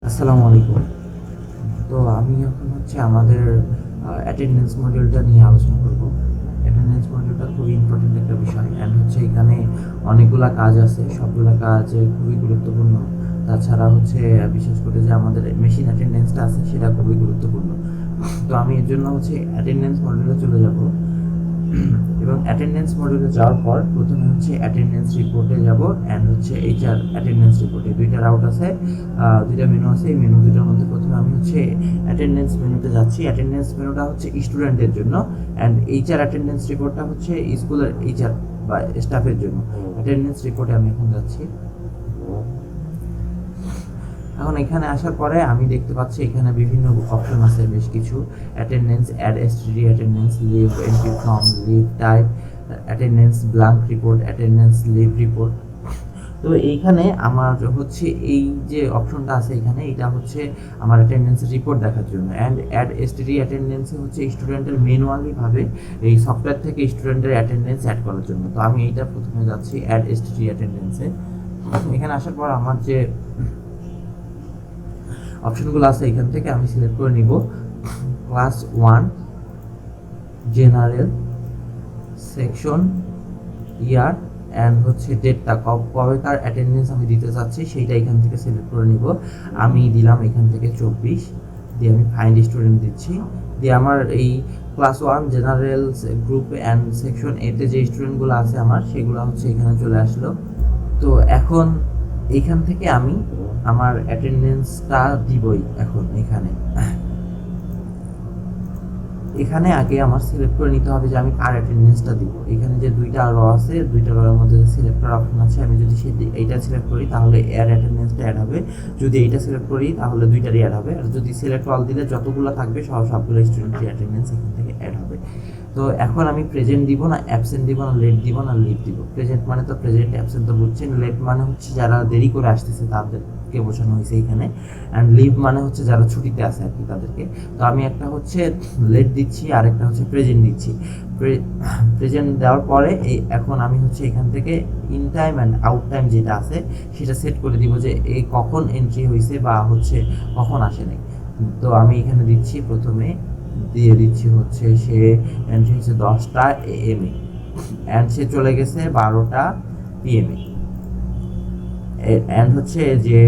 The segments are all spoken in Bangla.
আসসালামু আলাইকুম। তো আমি এখন আমাদের অ্যাটেন্ডেন্স মডিউলটা নিয়ে আলোচনা করব। অ্যাটেন্ডেন্স মডিউলটা খুবই ইম্পর্টেন্ট একটা বিষয় অ্যান্ড এখানে অনেকগুলা কাজ আছে, সবগুলা কাজ খুবই গুরুত্বপূর্ণ। তাছাড়া বিশেষ করে যে আমাদের মেশিন অ্যাটেন্ডেন্সটা আছে সেটা খুবই গুরুত্বপূর্ণ। তো আমি এর জন্য অ্যাটেন্ডেন্স মডিউলে চলে যাব এবং অ্যাটেন্ডেন্স মডিউলে যাওয়ার পর প্রথমে অ্যাটেন্ডেন্স রিপোর্টে যাব অ্যান্ড এইচআর অ্যাটেন্ডেন্স রিপোর্টে দুইটা রাউট আছে, দুইটা মেনু আছে। এই মেনু দুইটার মধ্যে প্রথমে আমি অ্যাটেন্ডেন্স মেনুতে যাচ্ছি। অ্যাটেন্ডেন্স মেনুটা স্টুডেন্টের জন্য অ্যান্ড এইচআর অ্যাটেন্ডেন্স রিপোর্টটা স্কুলের এইচআর বা স্টাফের জন্য। অ্যাটেন্ডেন্স রিপোর্টে আমি এখন যাচ্ছি। এখন এখানে আসার পরে আমি দেখতে পাচ্ছি এখানে বিভিন্ন অপশন আছে, বেশ কিছু। Attendance, add STD attendance, leave entry form, leave type, attendance blank report, attendance leave report. তো এইখানে আমার এই যে অপশনটা আছে এখানে, এটা আমার অ্যাটেন্ডেন্স রিপোর্ট দেখার জন্য। অ্যান্ড অ্যাড এসটিডি অ্যাটেন্ডেন্সে স্টুডেন্টের ম্যানুয়ালি ভাবে এই সফটওয়্যার থেকে স্টুডেন্টের অ্যাটেন্ডেন্স অ্যাড করার জন্য। তো আমি এইটা প্রথমে যাচ্ছি অ্যাড এসটিডি অ্যাটেন্ডেন্সে। এখানে আসার পর আমার যে অপশনগুলো আছে এখান থেকে আমি সিলেক্ট করে নিব class 1 general section year and ডেটটা কবেকার অ্যাটেন্ডেন্স আমি দিতে চাচ্ছি সেইটা এখান থেকে সিলেক্ট করে নিব। আমি দিলাম এখান থেকে 24, দিয়ে আমি ফাইন্ড স্টুডেন্ট দিচ্ছি। দিয়ে আমার এই class 1 general group and section এতে যে স্টুডেন্টগুলো আছে আমার সেগুলো এখানে চলে আসলো। তো এখন এইখান থেকে আমি আমার অ্যাটেন্ডেন্সটা দিবই। এখন এখানে আগে আমার সিলেক্ট করে নিতে হবে যে আমি কার অ্যাটেন্ডেন্সটা দিব। এখানে যে দুইটা র আছে, দুইটা রয়ের মধ্যে যে সিলেক্ট করার অপশন আছে, আমি যদি এইটা সিলেক্ট করি তাহলে এর অ্যাটেন্ডেন্সটা অ্যাড হবে। যদি এইটা সিলেক্ট করি তাহলে দুইটারই অ্যাড হবে। আর যদি সিলেক্ট অল দিলে যতগুলো থাকবে সবগুলো স্টুডেন্টের অ্যাটেন্ডেন্স এখান থেকে অ্যাড হবে। তো এখন আমি প্রেজেন্ট দিব না অ্যাবসেন্ট দিব না লেট দিব না লিভ দিব। প্রেজেন্ট মানে তো প্রেজেন্ট, অ্যাবসেন্ট তো বুঝছেন। লেট মানে যারা দেরি করে আসতেছে তাদেরকে বোঝানো হয়েছে এখানে। অ্যান্ড লিভ মানে যারা ছুটিতে আছে আর কি তাদেরকে। তো আমি একটা লেট দিচ্ছি আর একটা প্রেজেন্ট দিচ্ছি। প্রেজেন্ট দেওয়ার পরে এখন আমি এখান থেকে in time and out time যেটা আছে সেটা সেট করে দিব যে এই কখন এন্ট্রি হয়েছে বা কখন আসে নাই। তো আমি এখানে দিচ্ছি, প্রথমে দিয়ে দিচ্ছি সে এন্ট্রি হয়েছে 10টা AM এ অ্যান্ড সে চলে গেছে 12টা PM এ। অ্যান্ড যে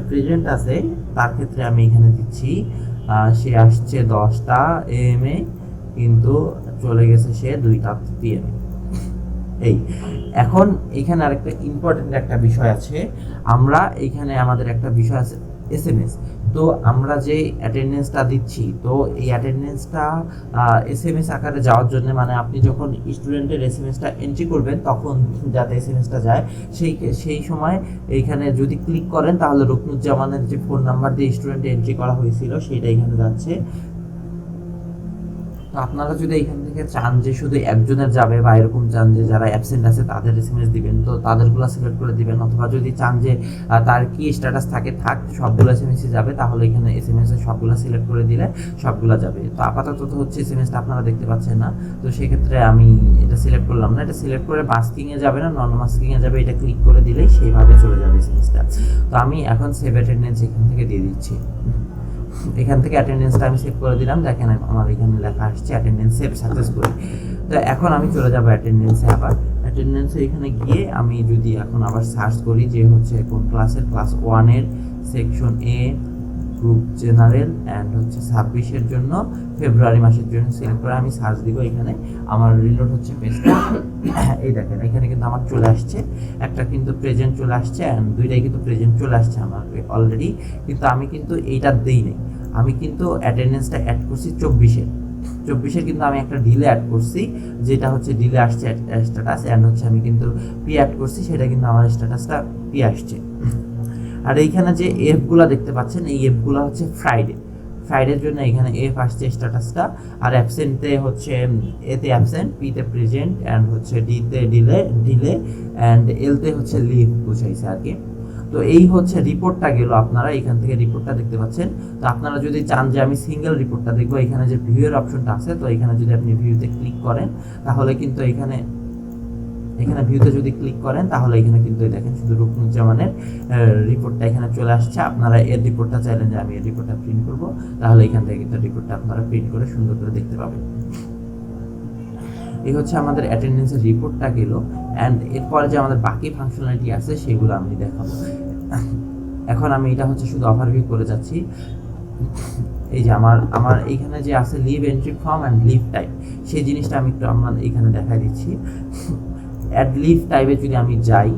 প্রেজেন্ট আছে তার ক্ষেত্রে আমি এখানে দিচ্ছি সে আসছে 10টা AM এ কিন্তু চলে গেছে সে 2টা PM এ। এই এখন এখানে আরেকটা ইম্পর্টেন্ট একটা বিষয় আছে। আমরা এখানে আমাদের একটা বিষয় আছে SMS। তো আমরা যে অ্যাটেন্ডেন্সটা দিচ্ছি, তো এই অ্যাটেন্ডেন্সটা SMS আকারে যাওয়ার জন্য, মানে আপনি যখন স্টুডেন্টের SMSটা এন্ট্রি করবেন তখন যাতে SMSটা যায় সেই সময় এইখানে যদি ক্লিক করেন তাহলে রুকনুজ্জামানের যে ফোন নাম্বার দিয়ে স্টুডেন্ট এন্ট্রি করা হয়েছিল সেটা এখানে যাচ্ছে। তো আপনারা যদি এখান থেকে চান যে শুধু একজনের যাবে বা এরকম চান যে যারা অ্যাবসেন্ট আছে তাদের SMS দিবেন, তো তাদেরগুলো সিলেক্ট করে দিবেন। অথবা যদি চান যে তার কি স্ট্যাটাস থাক সবগুলো SMS যাবে, তাহলে এখানে SMS এর সবগুলো সিলেক্ট করে দিলে সবগুলো যাবে। তো আপাতত SMSটা আপনারা দেখতে পাচ্ছেন না, তো সেক্ষেত্রে আমি এটা সিলেক্ট করলাম না। এটা সিলেক্ট করে মাস্কিংয়ে যাবে না নন মাস্কিংয়ে যাবে, এটা ক্লিক করে দিলেই সেইভাবে চলে যাবে SMSটা। তো আমি এখন সেভ অ্যাটেন্ডেন্স এখান থেকে দিয়ে দিচ্ছি। এখান থেকে অ্যাটেন্ডেন্সটা আমি সেভ করে দিলাম। দেখেন আমার এখানে লেখা আসছে অ্যাটেন্ডেন্স সেভ সাকসেসফুলি। তো এখন আমি চলে যাব অ্যাটেন্ডেন্সে। আবার অ্যাটেন্ডেন্সে এখানে গিয়ে আমি যদি এখন আবার সার্চ করি যে কোন ক্লাসের, ক্লাস 1-এর section A group general and 26-এর জন্য ফেব্রুয়ারি মাসের জন্য সিলেক্ট করে আমি সার্চ দিব। এখানে আমার রিলোড পেজটা। এই দেখেন এখানে কিন্তু আমার চলে আসছে, একটা কিন্তু প্রেজেন্ট চলে আসছে অ্যান্ড দুইটাই কিন্তু প্রেজেন্ট চলে আসছে আমার অলরেডি। কিন্তু আমি কিন্তু এইটা দেই নাই, আমি কিন্তু অ্যাটেন্ডেন্সটা অ্যাড করছি 24-এর কিন্তু আমি একটা ডিলে অ্যাড করছি, যেটা ডিলে আসছে স্ট্যাটাস অ্যান্ড আমি কিন্তু পি অ্যাড করছি, সেটা কিন্তু আমার স্ট্যাটাসটা পি আসছে। আর এইখানে যে এফগুলা দেখতে পাচ্ছেন এই এফগুলা ফ্রাইডের জন্য এখানে এফ আসছে স্ট্যাটাসটা। আর অ্যাবসেন্টে এতে অ্যাবসেন্ট, পিতে প্রেজেন্ট অ্যান্ড ডিতে ডিলে অ্যান্ড এলতে লিভ বুঝাইছে আর কি। তো এই রিপোর্টটা গেল, আপনারা এখান থেকে রিপোর্টটা দেখতে পাচ্ছেন। তো আপনারা যদি চান যে আমি সিঙ্গেল রিপোর্টটা দেখবো, এখানে যে ভিউ এর অপশনটা আছে, তো এখানে যদি আপনি ভিউতে ক্লিক করেন তাহলে কিন্তু এখানে এখানে ভিউতে যদি ক্লিক করেন তাহলে এখানে কিন্তু দেখেন শুধু রুকনুজ্জামানের রিপোর্টটা এখানে চলে আসছে। আপনারা এর রিপোর্টটা চাইলেন যে আমি এর রিপোর্টটা প্রিন্ট করব, তাহলে এখান থেকে কিন্তু রিপোর্টটা আপনারা প্রিন্ট করে সুন্দর করে দেখতে পাবেন। এই হচ্ছে আমাদের অ্যাটেন্ডেন্সের রিপোর্টটা গেল। অ্যান্ড এরপরে যে আমাদের বাকি ফাংশনালিটি আছে সেগুলো আমি দেখাবো। এখন আমি এটা হচ্ছে শুধু ওভারভিউ করে যাচ্ছি। এই যে আমার এইখানে যে আছে leave entry form and leave type, সেই জিনিসটা আমি একটু আমার এখানে দেখাই দিচ্ছি। অ্যাড লিভ টাইপে যদি আমি যাই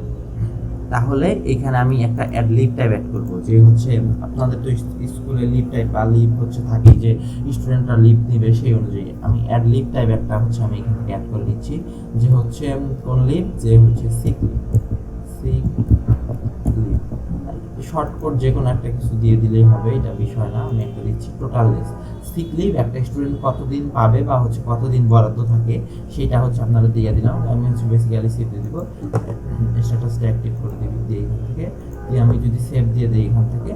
তাহলে এখানে আমি একটা অ্যাড লিভ টাইপ অ্যাড করবো, যে হচ্ছে আপনাদের তো স্কুলে লিভ টাইপ বা লিভ হচ্ছে থাকে যে স্টুডেন্টরা লিভ নেবে, সেই অনুযায়ী আমি অ্যাড লিভ টাইপ একটা হচ্ছে আমি এখান থেকে অ্যাড করে দিচ্ছি, যে হচ্ছে কোন লিভ, যে হচ্ছে সিক লিভ। শর্টকট যে কোনো একটা কিছু দিয়ে দিলেই হবে, এটা বিষয় না। আমি একটা দিচ্ছি টোটাল লিভ। সিক লিভ একটা স্টুডেন্ট কতদিন পাবে বা হচ্ছে কতদিন বরাদ্দ থাকে সেটা হচ্ছে আপনারা দিয়ে দিলাম। আমি হচ্ছে বেসিক্যালি সেভ দিয়ে দিব, স্ট্যাটাসটা অ্যাক্টিভ করে দিবি দিয়ে এখান থেকে দিয়ে আমি যদি সেভ দিয়ে দিই এখান থেকে,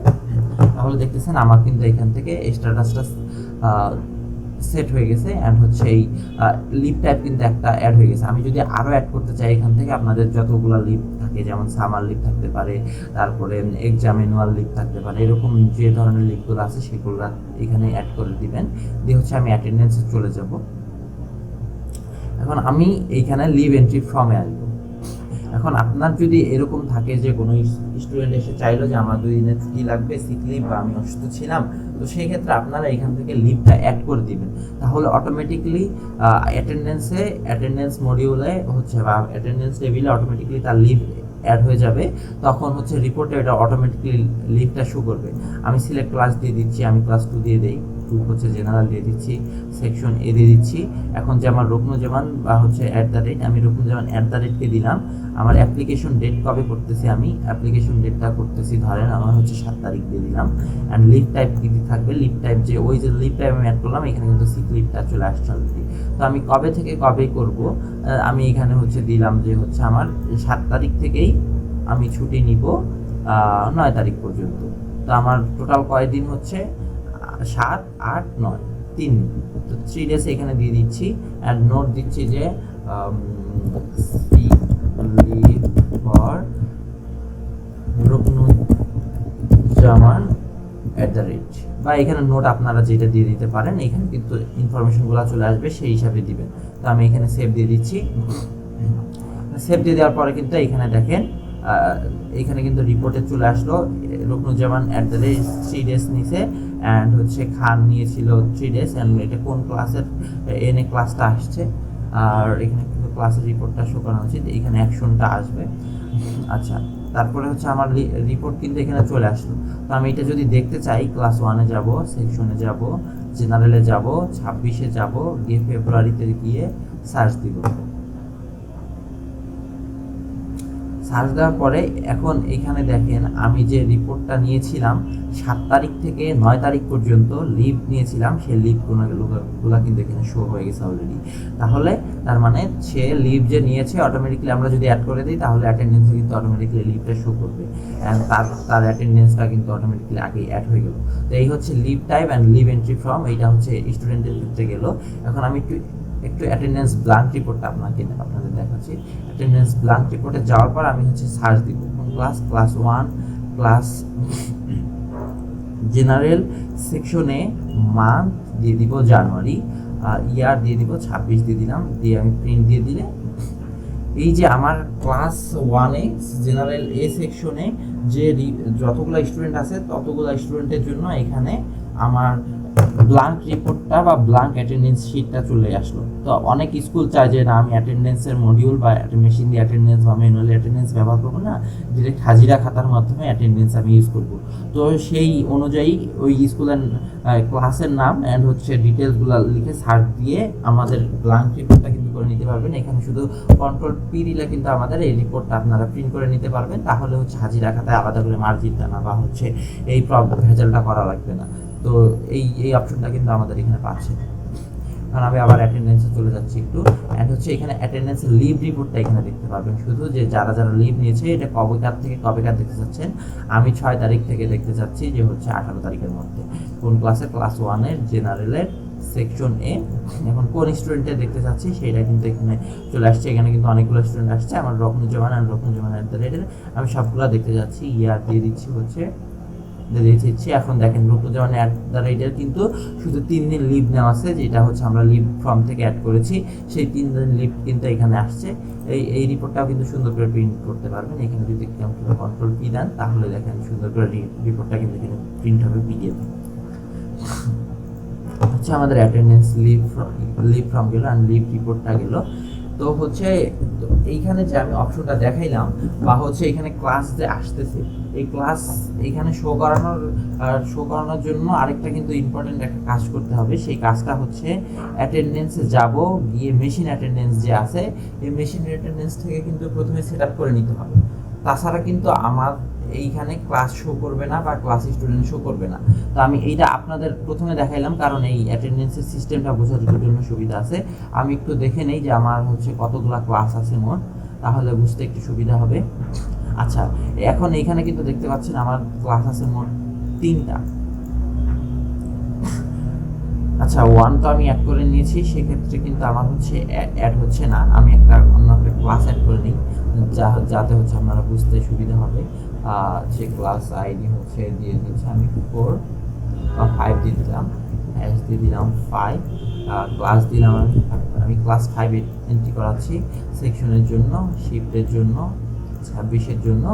তাহলে দেখতেছেন আমার কিন্তু এখান থেকে স্ট্যাটাসটা সেট হয়ে গেছে। অ্যান্ড হচ্ছে এই লিভ টাইপ কিন্তু একটা অ্যাড হয়ে গেছে। আমি যদি আরও অ্যাড করতে চাই এখান থেকে, আপনাদের যতগুলো লিভ থাকে, যেমন সামার লিভ থাকতে পারে, তারপরে এক্সাম অ্যানুয়াল লিভ থাকতে পারে, এরকম যে ধরনের লিভগুলো আছে সেগুলো এখানে অ্যাড করে দিবেন। দিয়ে হচ্ছে আমি অ্যাটেন্ডেন্সে চলে যাব। এখন আমি এইখানে লিভ এন্ট্রি ফর্মে আসবো। এখন আপনার যদি এরকম থাকে যে কোনো স্টুডেন্ট এসে চাইলো যে আমার 2 দিনের ছুটি লাগবে, সিক লিভ, বা আমি অসুস্থ ছিলাম, তো সেই ক্ষেত্রে আপনারা এখান থেকে লিভটা অ্যাড করে দিবেন। তাহলে অটোমেটিকলি অ্যাটেন্ডেন্স মডিউলে হচ্ছে বা অ্যাটেন্ডেন্স টেবিলে অটোমেটিকলি তার লিভ অ্যাড হয়ে যাবে। তখন হচ্ছে রিপোর্টে এটা অটোমেটিকলি লিভটা শো করবে। আমি সিলেক্ট ক্লাস দিয়ে দিচ্ছি, আমি ক্লাস 2 দিয়ে দিই, 2 হচ্ছে জেনারেল দিয়ে দিচ্ছি, সেকশন এ দিয়ে দিচ্ছি। এখন যে আমার রুকনুজ্জামান বা হচ্ছে @, আমি রুকনুজ্জামান @কে দিলাম। আমার অ্যাপ্লিকেশন ডেট কবে করতেছি, আমি অ্যাপ্লিকেশন ডেটটা করতেছি ধরেন আমার হচ্ছে 7 তারিখ দিয়ে দিলাম। অ্যান্ড লিভ টাইপ কি থাকবে, লিভ টাইপ যে ওই যে লিভ টাইপ আমি অ্যাড করলাম, এখানে কিন্তু সিক লিভটা চলে আসছে অলরেডি। তো আমি কবে থেকে কবে করব, আমি এখানে হচ্ছে দিলাম যে হচ্ছে আমার 7 তারিখ থেকেই আমি ছুটি নিব 9 তারিখ পর্যন্ত। তো আমার টোটাল কয়দিন হচ্ছে 7, 8, 9, 3 দিন। তো 3 ডেজ এখানে দিয়ে দিচ্ছি। অ্যান্ড নোট দিচ্ছি যে লিভ ফর রুকনুজ্জামান @ বা এখানে নোট আপনারা যেটা দিয়ে দিতে পারেন, এখানে কিন্তু ইনফরমেশনগুলো চলে আসবে, সেই হিসাবে দিবেন। তো আমি এখানে সেভ দিয়ে দিচ্ছি। সেভ দিয়ে দেওয়ার পরে কিন্তু এখানে দেখেন এখানে কিন্তু রিপোর্টে চলে আসলো রুকনুজ্জামান @3 ডেজ নিছে। অ্যান্ড হচ্ছে খান নিয়েছিল 3 ডেজ। অ্যান্ড এটা কোন ক্লাসের এনে ক্লাসটা আসছে, আর এখানে কিন্তু ক্লাসের রিপোর্টটা শো করা উচিত, এখানে অ্যাকশনটা আসবে। আচ্ছা, তারপরে হচ্ছে আমার রিপোর্ট কিন্তু এখানে চলে আসলো। তো আমি এটা যদি দেখতে চাই, ক্লাস 1-এ যাব, সেকশনে যাব, জেনারেলে যাব, 26-এ যাব, গিয়ে ফেব্রুয়ারিতে গিয়ে সার্চ দিব। সার্চ দেওয়ার পরে এখন এখানে দেখেন আমি যে রিপোর্টটা নিয়েছিলাম 7 তারিখ থেকে 9 তারিখ পর্যন্ত লিভ নিয়েছিলাম, সেই লিভগুলো কিন্তু এখানে শো হয়ে গেছে অলরেডি। তাহলে তার মানে সে লিভ যে নিয়েছে অটোমেটিকলি আমরা যদি অ্যাড করে দিই তাহলে অ্যাটেন্ডেন্সে কিন্তু অটোমেটিকলি লিভটা শো করবে। অ্যান্ড তার অ্যাটেন্ডেন্সটা কিন্তু অটোমেটিকলি আগেই অ্যাড হয়ে গেল। তো এই হচ্ছে leave type and leave entry form. এইটা হচ্ছে স্টুডেন্টের ক্ষেত্রে গেল। এখন আমি একটু অ্যাটেন্ডেন্স ব্ল্যাঙ্ক রিপোর্টটা আপনাদের দেখাচ্ছি। অ্যাটেন্ডেন্স ব্ল্যাঙ্ক রিপোর্টে যাওয়ার পর আমি হচ্ছে সার্চ দিব কোন ক্লাস 1, ক্লাস জেনারেল, সেকশনে মান্থ দিয়ে দিব জানুয়ারি, ইয়ার দিয়ে দিব 26 দিয়ে দিলাম, দিয়ে আমি প্রিন্ট দিয়ে দিলে এই যে আমার ক্লাস 1-এ জেনারেল এ সেকশনে যে যতগুলো স্টুডেন্ট আছে ততগুলো স্টুডেন্টের জন্য এখানে আমার ব্ল্যাঙ্ক রিপোর্টটা বা ব্ল্যাঙ্ক অ্যাটেন্ডেন্স শিটটা চলে আসলো। তো অনেক স্কুল চায় যে না আমি অ্যাটেন্ডেন্সের মডিউল বা মেশিন দিয়ে অ্যাটেন্ডেন্স বা ম্যানুয়ালি অ্যাটেন্ডেন্স ব্যবহার করবো না, ডিরেক্ট হাজিরা খাতার মাধ্যমে অ্যাটেন্ডেন্স আমি ইউজ করব। তো সেই অনুযায়ী ওই স্কুলের ক্লাসের নাম অ্যান্ড হচ্ছে ডিটেলসগুলো লিখে সার্চ দিয়ে আমাদের ব্ল্যাঙ্ক রিপোর্টটা কিন্তু করে নিতে পারবেন। এখানে শুধু কন্ট্রোল-P দিলে কিন্তু আমাদের এই রিপোর্টটা আপনারা প্রিন্ট করে নিতে পারবেন। তাহলে হচ্ছে হাজিরা খাতায় আলাদা করে মার্জিন টানা বা হচ্ছে এই ভেজালটা করা লাগবে না। তো এই অপশনটা কিন্তু আমাদের এখানে পাচ্ছে। কারণ আমি আবার অ্যাটেন্ডেন্সে চলে যাচ্ছি একটু। অ্যান্ড হচ্ছে এখানে অ্যাটেন্ডেন্সের লিভ রিপোর্টটা এখানে দেখতে পারবেন, শুধু যে যারা লিভ নিয়েছে এটা কবেকার থেকে কবেকার দেখতে চাচ্ছেন। আমি 6 তারিখ থেকে দেখতে চাচ্ছি, যে হচ্ছে 18 তারিখের মধ্যে। কোন ক্লাসে, ক্লাস 1-এর জেনারেলের, সেকশন এ। এখন কোন স্টুডেন্টে দেখতে চাচ্ছি সেটা কিন্তু এখানে চলে আসছে। এখানে কিন্তু অনেকগুলো স্টুডেন্ট আসছে। আমার রকনুজ্জামান আমি সবগুলো দেখতে যাচ্ছি, ইয়ার দিয়ে দিচ্ছি হচ্ছে দিচ্ছি। এখন দেখেন রকনুজ্জামান @এর কিন্তু শুধু 3 দিন লিভ নেওয়া আছে, যেটা হচ্ছে আমরা লিভ ফর্ম থেকে অ্যাড করেছি। সেই 3 দিন লিভ কিন্তু এখানে আসছে। এই রিপোর্টটাও কিন্তু সুন্দর করে প্রিন্ট করতে পারবেন। এখানে যদি কন্ট্রোল পি দেন তাহলে দেখেন সুন্দর করে রিপোর্টটা কিন্তু এখানে প্রিন্ট হবে পিডিএফ। হচ্ছে আমাদের অ্যাটেন্ডেন্স লিভ ফর্ম গেল আর লিভ রিপোর্টটা গেল। তো হচ্ছে এইখানে যে আমি অপশনটা দেখাইলাম বা হচ্ছে এখানে ক্লাস যে আসতেছে, এই ক্লাস এখানে শো করানোর জন্য আরেকটা কিন্তু ইম্পর্টেন্ট একটা কাজ করতে হবে। সেই কাজটা হচ্ছে অ্যাটেন্ডেন্সে যাব, গিয়ে মেশিন অ্যাটেন্ডেন্স যে আছে এই মেশিন অ্যাটেন্ডেন্স থেকে কিন্তু প্রথমে সেট আপ করে নিতে হবে। তাছাড়া কিন্তু আমার এইখানে ক্লাস শো করবে না বা ক্লাস স্টুডেন্ট শো করবে না। তো আমি এইটা আপনাদের প্রথমে দেখাইলাম কারণ এই অ্যাটেন্ডেন্সের সিস্টেমটা বোঝার জন্য সুবিধা আছে। আমি একটু দেখে নেই যে আমার হচ্ছে কতগুলা ক্লাস আছে মোট, তাহলে বুঝতে একটু সুবিধা হবে। আচ্ছা, এখন এইখানে কিন্তু দেখতে পাচ্ছেন আমার ক্লাস আছে মোট 3টা। আচ্ছা, 1 তো আমি অ্যাড করে নিয়েছি, সেক্ষেত্রে কিন্তু আমার হচ্ছে অ্যাড হচ্ছে না। আমি অন্য একটা ক্লাস অ্যাড করে নিই যাতে হচ্ছে আপনারা বুঝতে সুবিধা হবে। যে ক্লাস আইডি হচ্ছে দিয়ে দিচ্ছি আমি 4 বা 5 দিয়ে দিলাম, এস দিয়ে দিলাম 5, ক্লাস দিলাম আমি ক্লাস 5 এন্ট্রি করাচ্ছি। সেকশনের জন্য, শিফটের জন্য, 26-এর জন্য,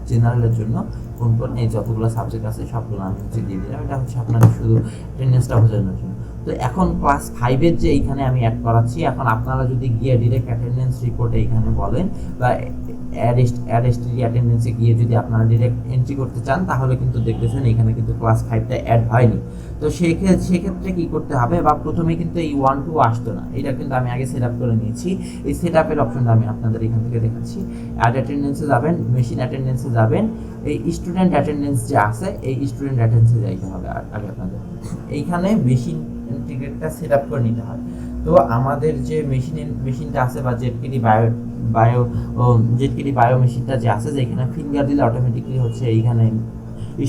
জেনারেলের জন্য, কোন এই যতগুলো সাবজেক্ট আছে সবগুলো আমি হচ্ছে দিয়ে দিলাম। এটা হচ্ছে আপনাদের শুধু অ্যাটেন্ডেন্সটা বোঝানোর জন্য। তো এখন ক্লাস 5-এর যে এইখানে আমি অ্যাড করাচ্ছি, এখন আপনারা যদি গিয়ে ডিরেক্ট অ্যাটেন্ডেন্স রিপোর্টে এইখানে বলেন বা অ্যাটেন্ডেন্সে গিয়ে যদি আপনারা ডিরেক্ট এন্ট্রি করতে চান তাহলে কিন্তু দেখতেছেন এখানে কিন্তু ক্লাস 5টা অ্যাড হয়নি। তো সেক্ষেত্রে কি করতে হবে, বা প্রথমে কিন্তু এই 1 2 আসতো না, এটা কিন্তু আমি আগে সেট আপ করে নিয়েছি। এই সেট আপের অপশনটা আমি আপনাদের এখান থেকে দেখাচ্ছি। অ্যাড অ্যাটেন্ডেন্সে যাবেন, মেশিন অ্যাটেন্ডেন্সে যাবেন, এই স্টুডেন্ট অ্যাটেন্ডেন্স যে আছে এই স্টুডেন্ট অ্যাটেন্ডেন্সে যাইতে হবে আগে আপনাদের। এইখানে মেশিন ইন্টিগ্রেটটা সেট আপ করে নিতে হয়। তো আমাদের যে মেশিনটা আছে বা জেডকেডি বায়ো মেশিনটা যে আছে, যে এখানে ফিঙ্গার দিলে অটোমেটিকলি হচ্ছে এইখানে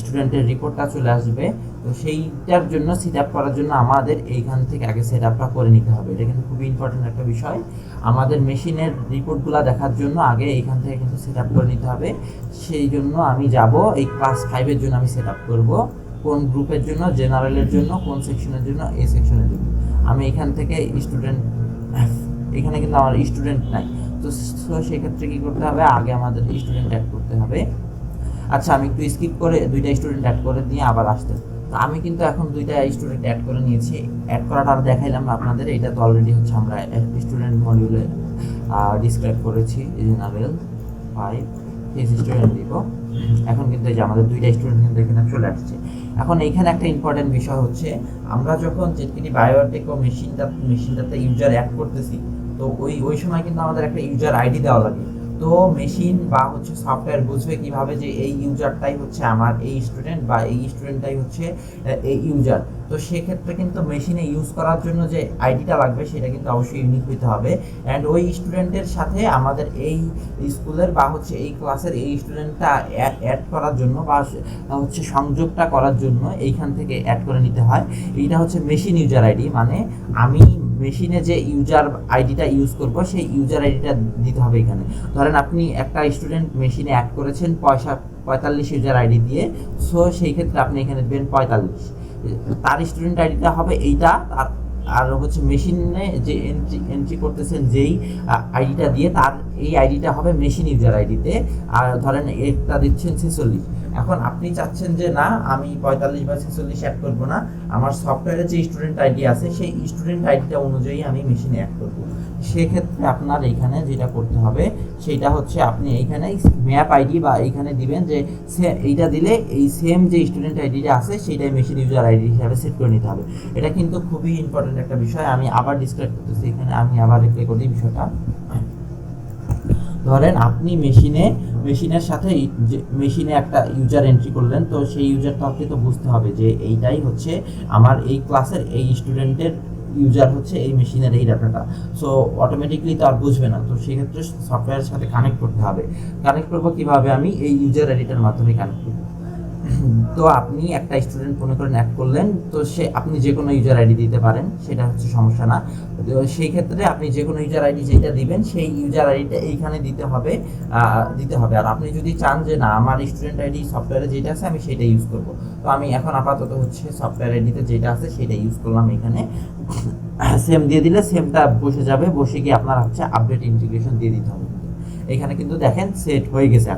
স্টুডেন্টের রিপোর্টটা চলে আসবে। তো সেইটার জন্য সেট আপ করার জন্য আমাদের এইখান থেকে আগে সেট আপটা করে নিতে হবে। এটা কিন্তু খুবই ইম্পর্টেন্ট একটা বিষয়। আমাদের মেশিনের রিপোর্টগুলো দেখার জন্য আগে এইখান থেকে কিন্তু সেট আপ করে নিতে হবে। সেই জন্য আমি যাব এই ক্লাস 5-এর জন্য আমি সেট আপ করবো। কোন গ্রুপের জন্য, জেনারেলের জন্য, কোন সেকশনের জন্য, এই সেকশনের জন্য। আমি এখান থেকে স্টুডেন্ট, এখানে কিন্তু আমার স্টুডেন্ট নাই। তো সেক্ষেত্রে কী করতে হবে, আগে আমাদের স্টুডেন্ট অ্যাড করতে হবে। আচ্ছা, আমি একটু স্কিপ করে 2টা স্টুডেন্ট অ্যাড করে দিয়ে আবার আসতে। তো আমি কিন্তু এখন 2টা স্টুডেন্ট অ্যাড করে নিয়েছি। অ্যাড করাটা আর দেখাইলাম না আপনাদের, এটা তো অলরেডি হচ্ছে আমরা স্টুডেন্ট মডিউলে ডিসক্রাইব করেছি। জেনারেল 5 স্টুডেন্ট দিব। এখন কিন্তু এই যে আমাদের 2টা স্টুডেন্ট কিন্তু এখানে চলে আসছে। এখন এইখানে একটা ইম্পর্টেন্ট বিষয় হচ্ছে, আমরা যখন জেডকেডি বায়োটেক ও মেশিনটাতে ইউজার অ্যাড করতেছি, তো ওই সময় কিন্তু আমাদের একটা ইউজার আইডি দেওয়া লাগে। তো মেশিন বা হচ্ছে সফটওয়্যার বুঝবে কিভাবে যে এই ইউজারটাই হচ্ছে আমার এই স্টুডেন্ট বা এই স্টুডেন্টটাই হচ্ছে এই ইউজার। তো সেক্ষেত্রে কিন্তু মেশিনে ইউজ করার জন্য যে আইডিটা লাগবে সেটা কিন্তু অবশ্যই ইউনিক হতে হবে। অ্যান্ড ওই স্টুডেন্টের সাথে আমাদের এই স্কুলের বা হচ্ছে এই ক্লাসের এই স্টুডেন্টটা অ্যাড করার জন্য বা হচ্ছে সংযোগটা করার জন্য এইখান থেকে অ্যাড করে নিতে হয়। এইটা হচ্ছে মেশিন ইউজার আইডি, মানে আমি মেশিনে যে ইউজার আইডিটা ইউজ করব সেই ইউজার আইডিটা দিতে হবে এখানে। ধরেন আপনি একটা স্টুডেন্ট মেশিনে অ্যাড করেছেন 45 ইউজার আইডি দিয়ে, সো সেই ক্ষেত্রে আপনি এখানে দেবেন 45। তার স্টুডেন্ট আইডিটা হবে এইটা, আর হচ্ছে মেশিনে যে এন্ট্রি করতেছেন যেই আইডিটা দিয়ে তার এই আইডিটা হবে মেশিন ইউজার আইডিতে। আর ধরেন এটা দিচ্ছেন 46। এখন আপনি চাচ্ছেন যে না, আমি 45 বা 46 অ্যাড করবো না, আমার সফটওয়্যারে যে স্টুডেন্ট আইডি আছে সেই স্টুডেন্ট আইডিটা অনুযায়ী আমি মেশিনে অ্যাড করবো। সেক্ষেত্রে আপনার এইখানে যেটা করতে হবে সেটা হচ্ছে আপনি এইখানে ম্যাপ আইডি বা এইখানে দিবেন যে এইটা দিলে এই সেম যে স্টুডেন্ট আইডিটা আছে সেইটাই মেশিন ইউজার আইডি হিসাবে সেট করে নিতে হবে। এটা কিন্তু খুবই ইম্পর্টেন্ট একটা বিষয়। আমি আবার ডিসক্রাইব করতেছি, এখানে আমি আবার রিপ্লে করি বিষয়টা। ধরেন আপনি মেশিনের সাথে মেশিনে একটা ইউজার এন্ট্রি করলেন, তো সেই ইউজারটাকে তো বুঝতে হবে যে এইটাই হচ্ছে আমার এই ক্লাসের এই স্টুডেন্টের ইউজার হচ্ছে এই মেশিনের এই ডাটাটা। সো অটোমেটিকলি তো আর বুঝবে না, তো সেক্ষেত্রে সফটওয়্যারের সাথে কানেক্ট করতে হবে। কানেক্ট করবো কীভাবে, আমি এই ইউজার আইডিটার মাধ্যমে কানেক্ট করবো। তো আপনি একটা স্টুডেন্ট মনে করেন অ্যাড করলেন, তো সে আপনি যে কোনো ইউজার আইডি দিতে পারেন, সেটা হচ্ছে সমস্যা না। তো সেই ক্ষেত্রে আপনি যে কোনো ইউজার আইডি যেটা দিবেন সেই ইউজার আইডিটা এইখানে দিতে হবে। আর আপনি যদি চান যে না আমার স্টুডেন্ট আইডি সফটওয়্যারে যেটা আছে আমি সেটা ইউজ করব, তো আমি এখন আপাতত হচ্ছে সফটওয়্যার আইডিতে যেটা আছে সেটা ইউজ করলাম। এখানে সেম দিয়ে দিলে সেমটা বসে যাবে, বসে গিয়ে আপনার হচ্ছে আপডেট ইন্টিগ্রেশন দিয়ে দিতে হবে। এখানে কিন্তু দেখেন সেট হয়ে গেছে।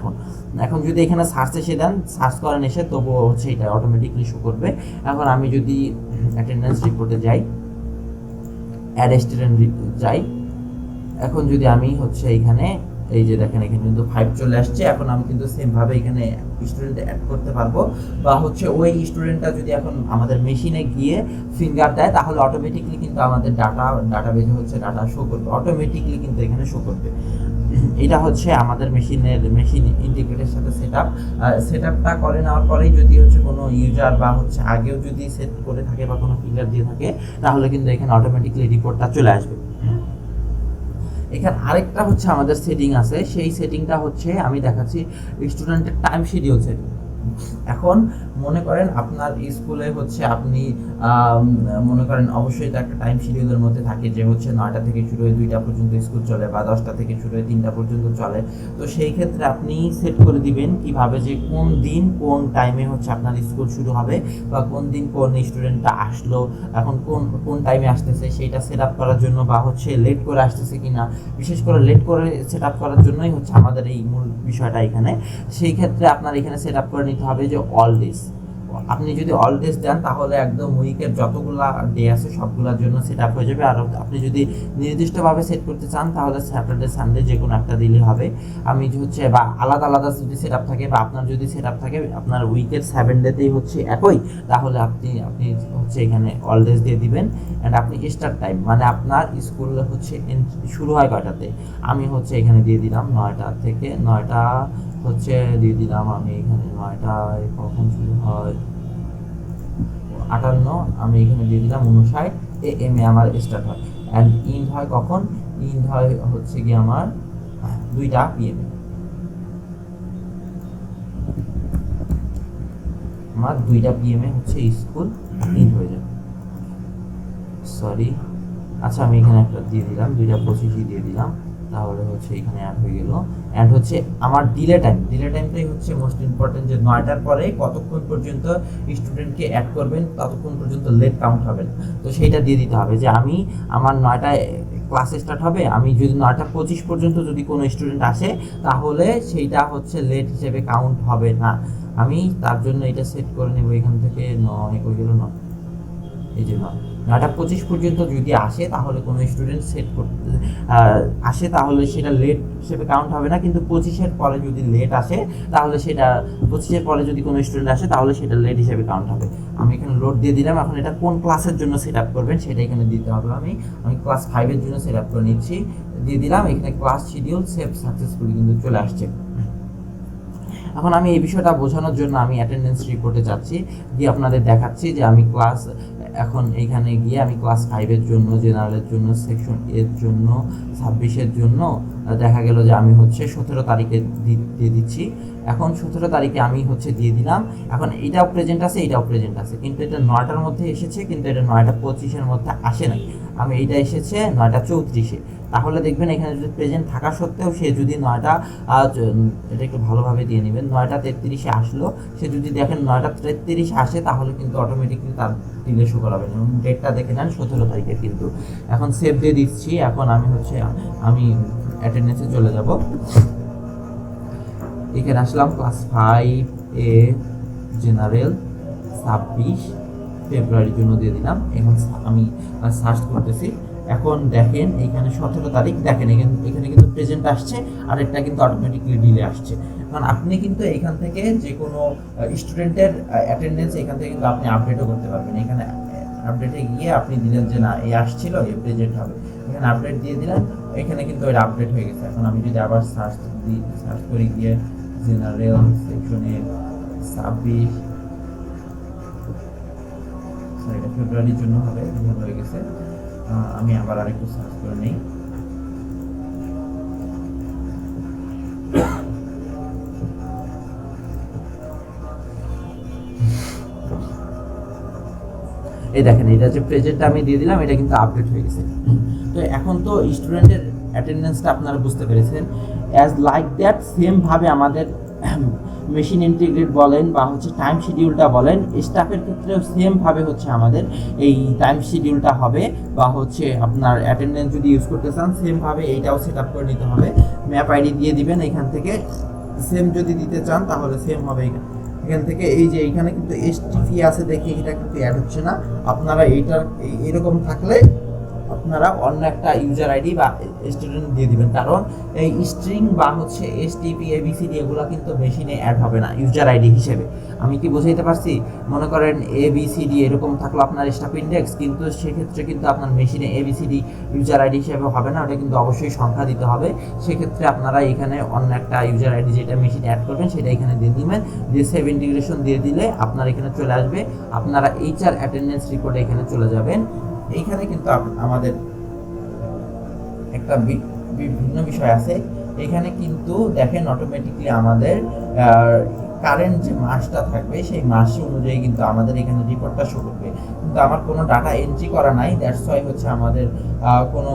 এখন যদি এখানে সার্চ এসে দেন, সার্চ করেন এসে, তবুও হচ্ছে এটা অটোমেটিকলি শো করবে। এখন আমি যদি অ্যাটেন্ডেন্স রিপোর্টে যাই, অ্যাড স্টুডেন্ট যাই, এখন যদি আমি হচ্ছে এখানে এই যে দেখেন এখানে কিন্তু 5 চলে আসছে। এখন আমি কিন্তু সেমভাবে এখানে স্টুডেন্ট অ্যাড করতে পারবো, বা হচ্ছে ওই স্টুডেন্টটা যদি এখন আমাদের মেশিনে গিয়ে ফিঙ্গার দেয় তাহলে অটোমেটিকলি কিন্তু আমাদের ডাটাবেজে হচ্ছে ডাটা শো করবে, অটোমেটিকলি কিন্তু এখানে শো করবে। এটা হচ্ছে আমাদের মেশিন ইন্টিগ্রেটের সাথে সেটআপটা করে নেওয়ার পরেই যদি হচ্ছে কোনো ইউজার বা হচ্ছে আগেও যদি সেট করে থাকে বা কোনো ফিঙ্গার দিয়ে থাকে, তাহলে কিন্তু এখানে অটোমেটিকলি রিপোর্টটা চলে আসবে। এখানে আরেকটা হচ্ছে আমাদের সেটিং আছে, সেই সেটিংটা হচ্ছে আমি দেখাচ্ছি স্টুডেন্টের টাইম শিডিউল সেটিং। এখন মনে করেন আপনার স্কুলে হচ্ছে আপনি মনে করেন অবশ্যই এটা একটা টাইম শিডিউলের মধ্যে থাকে যে হচ্ছে 9টা থেকে শুরু হয়ে 2টা পর্যন্ত স্কুল চলে, বা 10টা থেকে শুরু হয়ে 3টা পর্যন্ত চলে। তো সেই ক্ষেত্রে আপনি সেট করে দিবেন কিভাবে যে কোন দিন কোন টাইমে হচ্ছে আপনার স্কুল শুরু হবে, বা কোন দিন কোন স্টুডেন্টটা আসলো, এখন কোন টাইমে আসতেছে সেইটা সেট আপ করার জন্য, বা হচ্ছে লেট করে আসতেছে কিনা। বিশেষ করে লেট করে সেট আপ করার জন্যই হচ্ছে আমাদের এই মূল বিষয়টা এখানে। সেই ক্ষেত্রে আপনার এখানে সেট আপ করে নিতে হবে যে অল ডেজ। আপনি যদি অল ডেজ দেন তাহলে একদম উইকের যতগুলা ডে আছে সবগুলোর জন্য সেট আপ হয়ে যাবে। আর আপনি যদি নির্দিষ্টভাবে সেট করতে চান তাহলে স্যাটারডে সানডে যে কোনো একটা দিলে হবে। আমি হচ্ছে বা আলাদা আলাদা যদি সেট আপ থাকে, বা আপনার যদি সেট আপ থাকে আপনার উইকের 7 ডেতেই হচ্ছে একই, তাহলে আপনি হচ্ছে এখানে অল ডেজ দিয়ে দিবেন। অ্যান্ড আপনি স্টার্ট টাইম মানে আপনার স্কুল হচ্ছে শুরু হয় কয়টাতে, আমি হচ্ছে এখানে দিয়ে দিলাম 9টা থেকে 9টা হচ্ছে দিয়ে দিলাম। আমি এখানে 9টায় কখন শুরু হয় 58, আমি এখানে দিয়ে দিলাম 59 AM এ আমার স্টার্ট হয়। অ্যান্ড ইন্ড হয় কখন, ইন্ড হয় হচ্ছে কি আমার 2টা PM এ, আমার 2টা PM এ হচ্ছে স্কুল ইন্ড হয়ে যাবে। সরি, আচ্ছা আমি এখানে একটা দিয়ে দিলাম 2:25 দিয়ে দিলাম, তাহলে হচ্ছে এখানে অ্যাড হয়ে গেল। অ্যান্ড হচ্ছে আমার ডিলে টাইমটাই হচ্ছে মোস্ট ইম্পর্টেন্ট, যে 9টার পরে কতক্ষণ পর্যন্ত স্টুডেন্টকে অ্যাড করবেন ততক্ষণ পর্যন্ত লেট কাউন্ট হবে না। তো সেইটা দিয়ে দিতে হবে যে আমার 9টায় ক্লাস স্টার্ট হবে, আমি যদি 9:25 পর্যন্ত যদি কোনো স্টুডেন্ট আসে তাহলে সেইটা হচ্ছে লেট হিসেবে কাউন্ট হবে না। আমি তার জন্য এটা সেট করে নেব এখান থেকে 9 হয়ে গেল 9, এই যে 9:25 পর্যন্ত যদি আসে তাহলে কোনো স্টুডেন্ট সেট করতে আসে তাহলে সেটা লেট হিসেবে কাউন্ট হবে না। কিন্তু 25-এর পরে যদি লেট আসে তাহলে সেটা 25-এর পরে যদি কোনো স্টুডেন্ট আসে তাহলে সেটা লেট হিসেবে কাউন্ট হবে। আমি এখানে লোড দিয়ে দিলাম। এখন এটা কোন ক্লাসের জন্য সেট আপ করবেন সেটা এখানে দিতে হবে। আমি ক্লাস 5-এর জন্য সেট আপ করে নিচ্ছি, দিয়ে দিলাম। এখানে ক্লাস শিডিউল সেভ সাকসেসফুলি কিন্তু চলে আসছে। এখন আমি এই বিষয়টা বোঝানোর জন্য আমি অ্যাটেন্ডেন্স রিপোর্টে যাচ্ছি, গিয়ে আপনাদের দেখাচ্ছি যে আমি এখন এইখানে গিয়ে আমি ক্লাস 5-এর জন্য, জেনারেলের জন্য, সেকশন এর জন্য, 26-এর জন্য দেখা গেল যে আমি হচ্ছে 17 তারিখে দিয়ে দিচ্ছি। এখন 17 তারিখে আমি হচ্ছে দিয়ে দিলাম। এখন এইটাও প্রেজেন্ট আছে, এইটাও প্রেজেন্ট আছে, কিন্তু এটা 9টার মধ্যে এসেছে, কিন্তু এটা 9:25-এর মধ্যে আসে নাই। আমি এইটা এসেছে 9:34-এ। তাহলে দেখবেন এখানে যদি প্রেজেন্ট থাকা সত্ত্বেও সে যদি এটা একটু ভালোভাবে দিয়ে নেবেন, 9:33-এ আসলো, সে যদি দেখেন 9:33 আসে তাহলে কিন্তু অটোমেটিকলি তার ডিলে শো করাবেন। এবং ডেটটা দেখে নেন 17 তারিখে কিন্তু। এখন সেভ দিয়ে দিচ্ছি। এখন আমি অ্যাটেন্ডেন্সে চলে যাব। এখানে আসলাম, ক্লাস 5-এ জেনারেল 26 ফেব্রুয়ারির জন্য দিয়ে দিলাম। এখন আমি সার্চ করতেছি। এখন দেখেন এইখানে 17 তারিখ, দেখেন এখানে কিন্তু প্রেজেন্ট আসছে, আর এটা কিন্তু অটোমেটিকলি ডিলে আসছে। কারণ আপনি কিন্তু এখান থেকে যে কোনো স্টুডেন্টের অ্যাটেন্ডেন্স এখান থেকে কিন্তু আপনি আপডেটও করতে পারবেন। এখানে আপডেটে গিয়ে আপনি দিলেন যে না এই আসছিল, এই প্রেজেন্ট হবে, এখানে আপডেট দিয়ে দিলেন, এখানে কিন্তু ওইটা আপডেট হয়ে গেছে। এখন আমি যদি আবার সার্চ করে গিয়ে জেনারেল সেকশনে 26, এটা ফেব্রুয়ারির জন্য হবে, হয়ে গেছে। আমি আবার আরেকটু সার্চ করে নিই। এই দেখেন এটা যে প্রেজেন্টটা আমি দিয়ে দিলাম, এটা কিন্তু আপডেট হয়ে গেছে। তো এখন তো স্টুডেন্টের অ্যাটেন্ডেন্সটা আপনারা বুঝতে পেরেছেন। অ্যাজ লাইক দ্যাট সেমভাবে আমাদের মেশিন ইন্টিগ্রেট বলেন বা হচ্ছে টাইম শিডিউলটা বলেন, স্টাফের ক্ষেত্রেও সেমভাবে হচ্ছে আমাদের এই টাইম শিডিউলটা হবে, বা হচ্ছে আপনার অ্যাটেন্ডেন্স যদি ইউজ করতে চান সেমভাবে এইটাও সেট আপ করে নিতে হবে। ম্যাপ আইডি দিয়ে দিবেন এখান থেকে, সেম যদি দিতে চান তাহলে সেম হবে। এখান থেকে এই যে এইখানে কিন্তু এসটিপি আছে, দেখি এটা কিন্তু অ্যাড হচ্ছে না। আপনারা এইটার এরকম থাকলে আপনারা অন্য একটা ইউজার আইডি বা স্টুডেন্ট দিয়ে দিবেন, কারণ এই স্ট্রিং বা হচ্ছে এসটিপি এবিসিডি এগুলো কিন্তু মেশিনে অ্যাড হবে না ইউজার আইডি হিসেবে। আমি কি বোঝাইতে পারছি? মনে করেন এবিসিডি এরকম থাকলো আপনার স্টাফ ইন্ডেক্স, কিন্তু সেক্ষেত্রে কিন্তু আপনার মেশিনে এবিসিডি ইউজার আইডি হিসেবে হবে না, ওটা কিন্তু অবশ্যই সংখ্যা দিতে হবে। সেক্ষেত্রে আপনারা এখানে অন্য একটা ইউজার আইডি যেটা মেশিনে অ্যাড করবেন সেটা এখানে দিয়ে দিবেন, দিয়ে সেভ ইন্টিগ্রেশন দিয়ে দিলে আপনার এখানে চলে আসবে। আপনারা এইচআর অ্যাটেন্ডেন্স রিপোর্টে এখানে চলে যাবেন। এইখানে কিন্তু আমাদের একটা বিভিন্ন বিষয় আছে। এখানে কিন্তু দেখেন অটোমেটিকলি আমাদের কারেন্ট যে মাসটা থাকবে সেই মাস অনুযায়ী কিন্তু আমাদের এখানে রিপোর্টটা শো করবে, কিন্তু আমার কোনো ডাটা এন্ট্রি করা নাই, দ্যাটস ওয়াই হচ্ছে আমাদের কোনো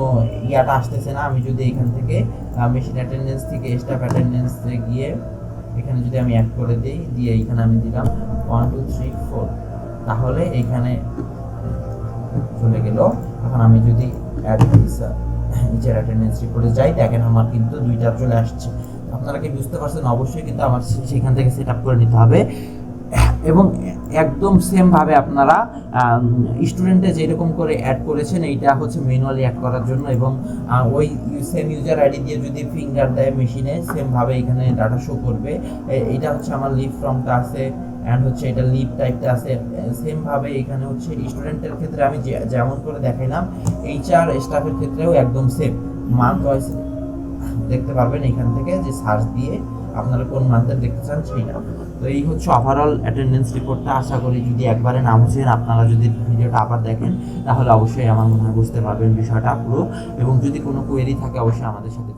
ইয়াটা আসতেছে না। আমি যদি এখান থেকে মেশিন অ্যাটেন্ডেন্স থেকে স্টাফ অ্যাটেন্ডেন্সে গিয়ে এখানে যদি আমি অ্যাড করে দিই, দিয়ে এইখানে আমি দিলাম 1 2 3 4, তাহলে এইখানে চলে গেল। এখন আমি যদি নিচের অ্যাটেন্ডেন্স রিপোর্টে যাই, দেখেন আমার কিন্তু দুইটা চলে আসছে। আপনারা কি বুঝতে পারছেন? অবশ্যই কিন্তু আমার সেখান থেকে সেট আপ করে নিতে হবে, এবং একদম সেমভাবে আপনারা স্টুডেন্টে যেরকম করে অ্যাড করেছেন এইটা হচ্ছে ম্যানুয়ালি অ্যাড করার জন্য, এবং ওই সেম ইউজার আইডি দিয়ে যদি ফিঙ্গার দেয় মেশিনে সেমভাবে এখানে ডাটা শো করবে। এইটা হচ্ছে আমার লিভ ফর্মটা আছে, অ্যান্ড হচ্ছে এটা লিভ টাইপটা আছে। সেমভাবে এখানে হচ্ছে স্টুডেন্টের ক্ষেত্রে আমি যেমন করে দেখাইলাম, এইচআর স্টাফের ক্ষেত্রেও একদম সেম মান্থ ওয়াইজ দেখতে পারবেন এখান থেকে, যে সার্চ দিয়ে আপনারা কোন মান্থের দেখতে চান সেইটা। তো এই হচ্ছে ওভারঅল অ্যাটেন্ডেন্স রিপোর্টটা। আশা করি যদি একবারে না বুঝেন, আপনারা যদি ভিডিওটা আবার দেখেন তাহলে অবশ্যই আমার মনে হয় বুঝতে পারবেন বিষয়টা পুরো, এবং যদি কোনো কোয়েরি থাকে অবশ্যই আমাদের সাথে